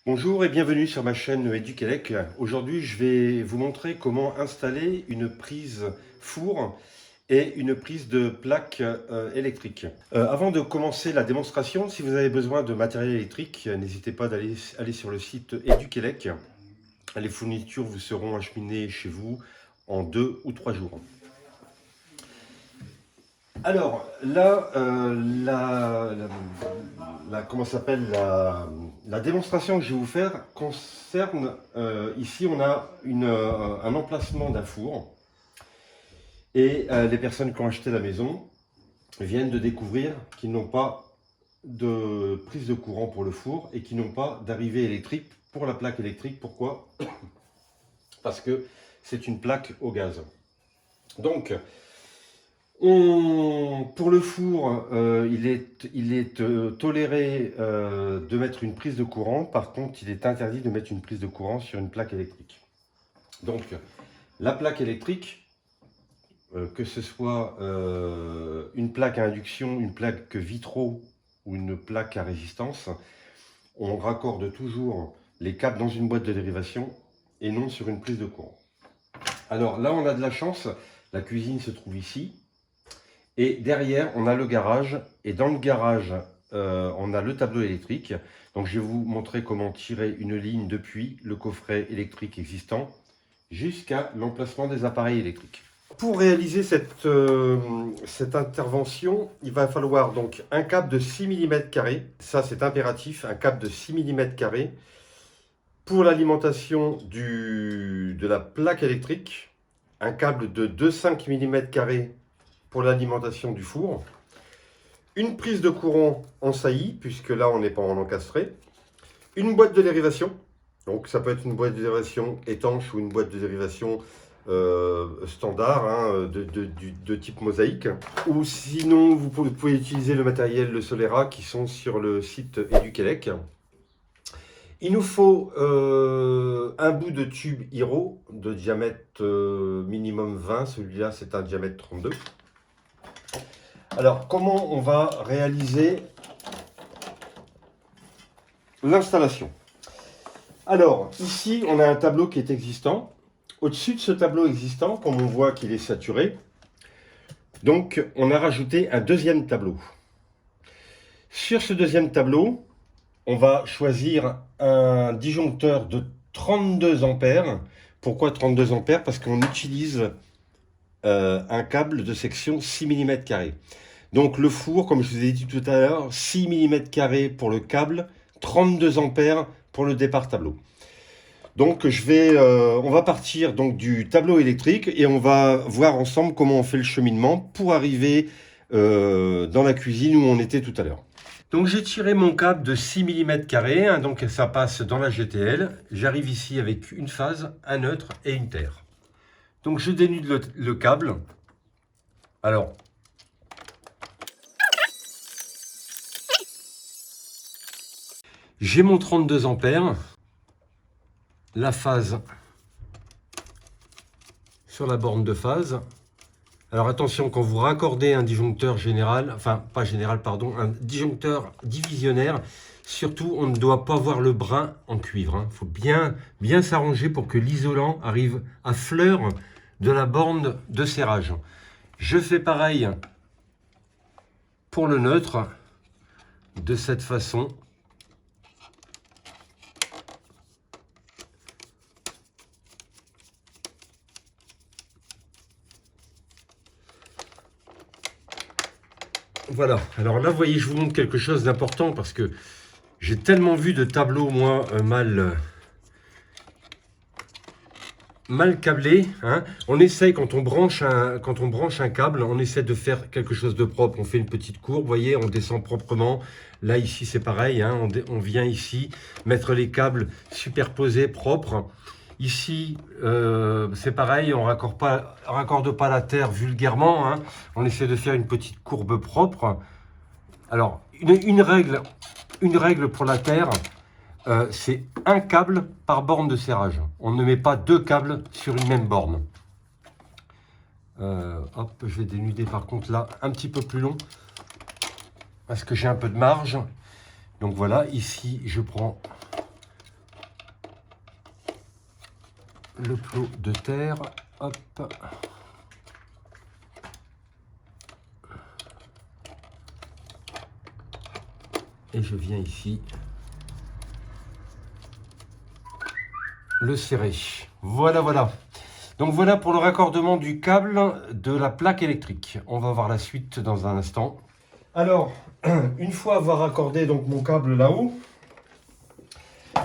Bonjour et bienvenue sur ma chaîne Eduquelec. Aujourd'hui, je vais vous montrer comment installer une prise four et une prise de plaque électrique. Avant de commencer la démonstration, si vous avez besoin de matériel électrique, n'hésitez pas aller sur le site Eduquelec. Les fournitures vous seront acheminées chez vous en 2 ou 3 jours. Alors là, comment s'appelle la démonstration que je vais vous faire concerne, ici on a un emplacement d'un four et les personnes qui ont acheté la maison viennent de découvrir qu'ils n'ont pas de prise de courant pour le four et qu'ils n'ont pas d'arrivée électrique pour la plaque électrique. Pourquoi? Parce que c'est une plaque au gaz. Donc, pour le four, il est toléré de mettre une prise de courant. Par contre, il est interdit de mettre une prise de courant sur une plaque électrique. Donc, la plaque électrique, que ce soit une plaque à induction, une plaque vitro ou une plaque à résistance, on raccorde toujours les câbles dans une boîte de dérivation et non sur une prise de courant. Alors là, on a de la chance, la cuisine se trouve ici. Et derrière, on a le garage. Et dans le garage, on a le tableau électrique. Donc, je vais vous montrer comment tirer une ligne depuis le coffret électrique existant jusqu'à l'emplacement des appareils électriques. Pour réaliser cette intervention, il va falloir donc un câble de 6 mm. Ça, c'est impératif, un câble de 6 mm pour l'alimentation de la plaque électrique. Un câble de 2,5 mm pour l'alimentation du four, une prise de courant en saillie, puisque là on n'est pas en encastré, une boîte de dérivation, donc ça peut être une boîte de dérivation étanche ou une boîte de dérivation standard, hein, de type mosaïque, ou sinon vous pouvez utiliser le matériel de Solera qui sont sur le site Eduquelec. Il nous faut un bout de tube Hiro de diamètre minimum 20, celui-là c'est un diamètre 32. Alors, comment on va réaliser l'installation? Alors, ici, on a un tableau qui est existant. Au-dessus de ce tableau existant, comme on voit qu'il est saturé, donc on a rajouté un deuxième tableau. Sur ce deuxième tableau, on va choisir un disjoncteur de 32 ampères. Pourquoi 32 ampères? Parce qu'on utilise un câble de section 6 mm. Donc le four, comme je vous ai dit tout à l'heure, 6 mm pour le câble, 32 ampères pour le départ tableau. Donc on va partir donc du tableau électrique et on va voir ensemble comment on fait le cheminement pour arriver dans la cuisine où on était tout à l'heure. Donc j'ai tiré mon câble de 6 mm, hein, donc ça passe dans la GTL. J'arrive ici avec une phase, un neutre et une terre. Donc je dénude le câble. Alors, j'ai mon 32 ampères, la phase sur la borne de phase. Alors attention, quand vous raccordez un disjoncteur général, enfin pas général, pardon, un disjoncteur divisionnaire, surtout on ne doit pas avoir le brin en cuivre. Il faut bien s'arranger pour que l'isolant arrive à fleur de la borne de serrage. Je fais pareil pour le neutre, de cette façon. Voilà, alors là, vous voyez, je vous montre quelque chose d'important parce que j'ai tellement vu de tableaux, moi, mal câblés. Hein. On essaye, quand on branche un câble, on essaie de faire quelque chose de propre. On fait une petite courbe, vous voyez, on descend proprement. Là, ici, c'est pareil, hein, on vient ici mettre les câbles superposés, propres. Ici, c'est pareil, on raccorde pas la terre vulgairement. Hein. On essaie de faire une petite courbe propre. Alors, une règle pour la terre, c'est un câble par borne de serrage. On ne met pas deux câbles sur une même borne. Hop, je vais dénuder par contre là un petit peu plus long parce que j'ai un peu de marge. Donc voilà, ici je prends le plot de terre. Hop. Et je viens ici le serrer. Voilà, voilà. Donc voilà pour le raccordement du câble de la plaque électrique. On va voir la suite dans un instant. Alors, une fois avoir raccordé donc mon câble là-haut,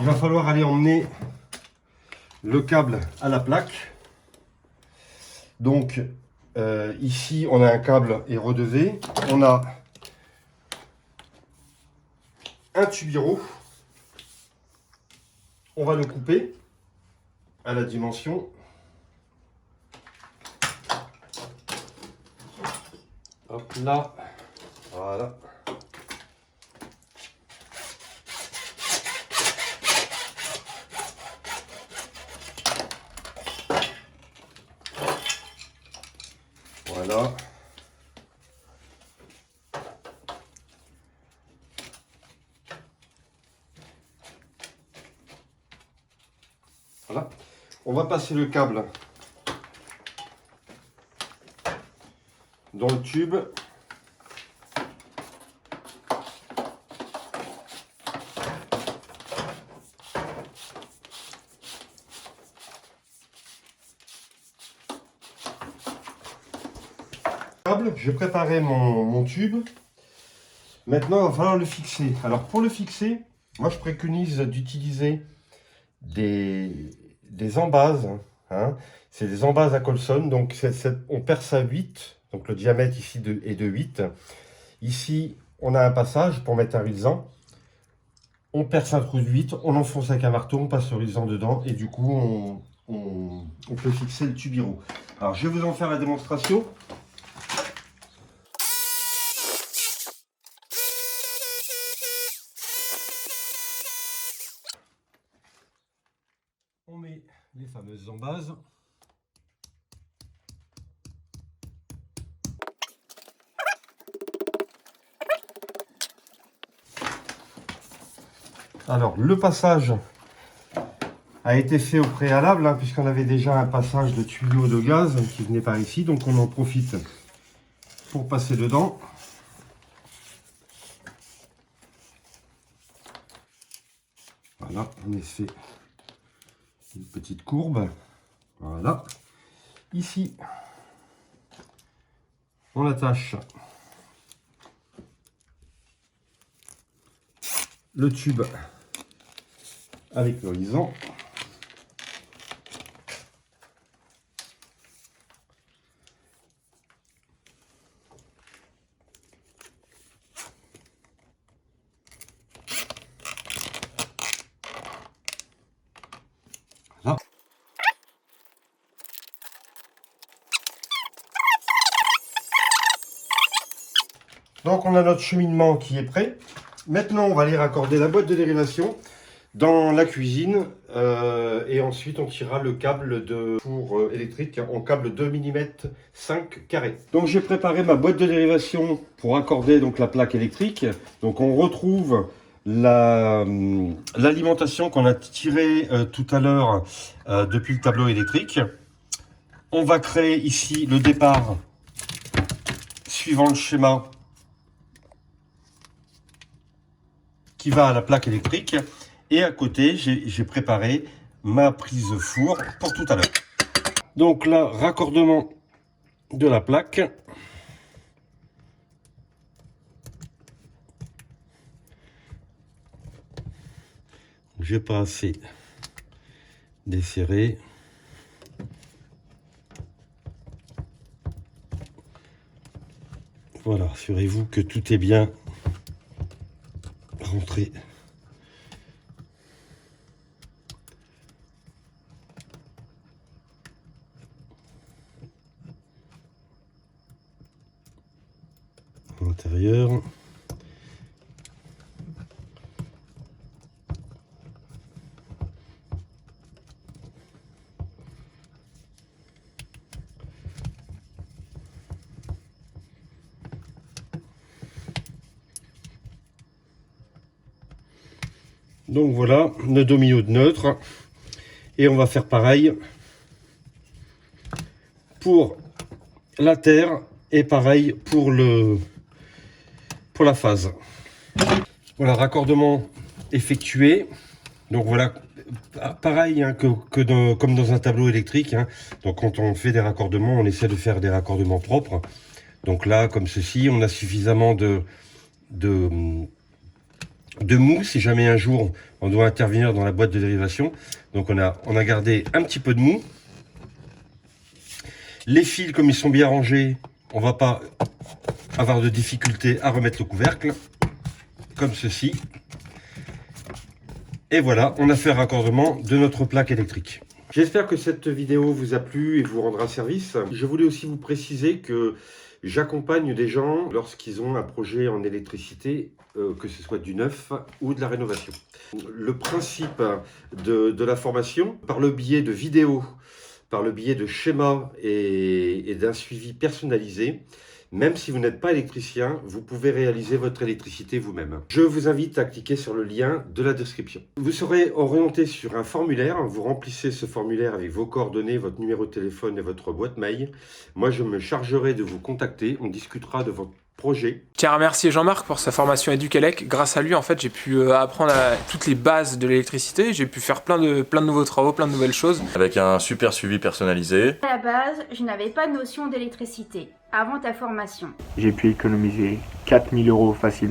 il va falloir aller emmener le câble à la plaque. Donc ici on a un câble et redevez. On a un tubiro. On va le couper à la dimension. Hop là, voilà. Voilà. Voilà. On va passer le câble dans le tube. J'ai préparé mon tube. Maintenant, il va falloir le fixer. Alors, pour le fixer, moi, je préconise d'utiliser des embases. Hein. C'est des embases à Colson. Donc, on perce à 8. Donc, le diamètre ici est de 8. Ici, on a un passage pour mettre un ruisant. On perce un trou de 8. On enfonce avec un marteau. On passe le ruisant dedans. Et du coup, on peut fixer le tubiro. Alors, je vais vous en faire la démonstration. On met les fameuses embases. Alors, le passage a été fait au préalable, hein, puisqu'on avait déjà un passage de tuyau de gaz qui venait par ici. Donc, on en profite pour passer dedans. Voilà, on fait une petite courbe. Voilà. Ici, on attache le tube avec l'horizon. Voilà. Donc on a notre cheminement qui est prêt. Maintenant on va aller raccorder la boîte de dérivation dans la cuisine et ensuite on tirera le câble de four électrique en câble 2 mm 5 carré. Donc j'ai préparé ma boîte de dérivation pour accorder donc la plaque électrique. Donc on retrouve l'alimentation qu'on a tirée tout à l'heure depuis le tableau électrique. On va créer ici le départ suivant le schéma qui va à la plaque électrique. Et à côté, j'ai préparé ma prise four pour tout à l'heure. Donc là, raccordement de la plaque. J'ai pas assez desserré. Voilà, assurez-vous que tout est bien rentré. À l'intérieur. Donc voilà, notre domino de neutre. Et on va faire pareil pour la terre et pareil pour la phase. Voilà, raccordement effectué. Donc voilà, pareil hein, comme dans un tableau électrique. Hein. Donc quand on fait des raccordements, on essaie de faire des raccordements propres. Donc là, comme ceci, on a suffisamment de mou si jamais un jour on doit intervenir dans la boîte de dérivation. Donc on a gardé un petit peu de mou. Les fils, comme ils sont bien rangés, on va pas avoir de difficulté à remettre le couvercle, comme ceci. Et voilà, on a fait un raccordement de notre plaque électrique. J'espère que cette vidéo vous a plu et vous rendra service. Je voulais aussi vous préciser que j'accompagne des gens lorsqu'ils ont un projet en électricité, que ce soit du neuf ou de la rénovation. Le principe de la formation, par le biais de vidéos, par le biais de schémas et d'un suivi personnalisé, même si vous n'êtes pas électricien, vous pouvez réaliser votre électricité vous-même. Je vous invite à cliquer sur le lien de la description. Vous serez orienté sur un formulaire. Vous remplissez ce formulaire avec vos coordonnées, votre numéro de téléphone et votre boîte mail. Moi, je me chargerai de vous contacter. On discutera de votre projet. Je tiens à remercier Jean-Marc pour sa formation Educalec. Grâce à lui, en fait, j'ai pu apprendre toutes les bases de l'électricité. J'ai pu faire plein de nouveaux travaux, plein de nouvelles choses. Avec un super suivi personnalisé. À la base, je n'avais pas de notion d'électricité avant ta formation. J'ai pu économiser 4 000 € facilement.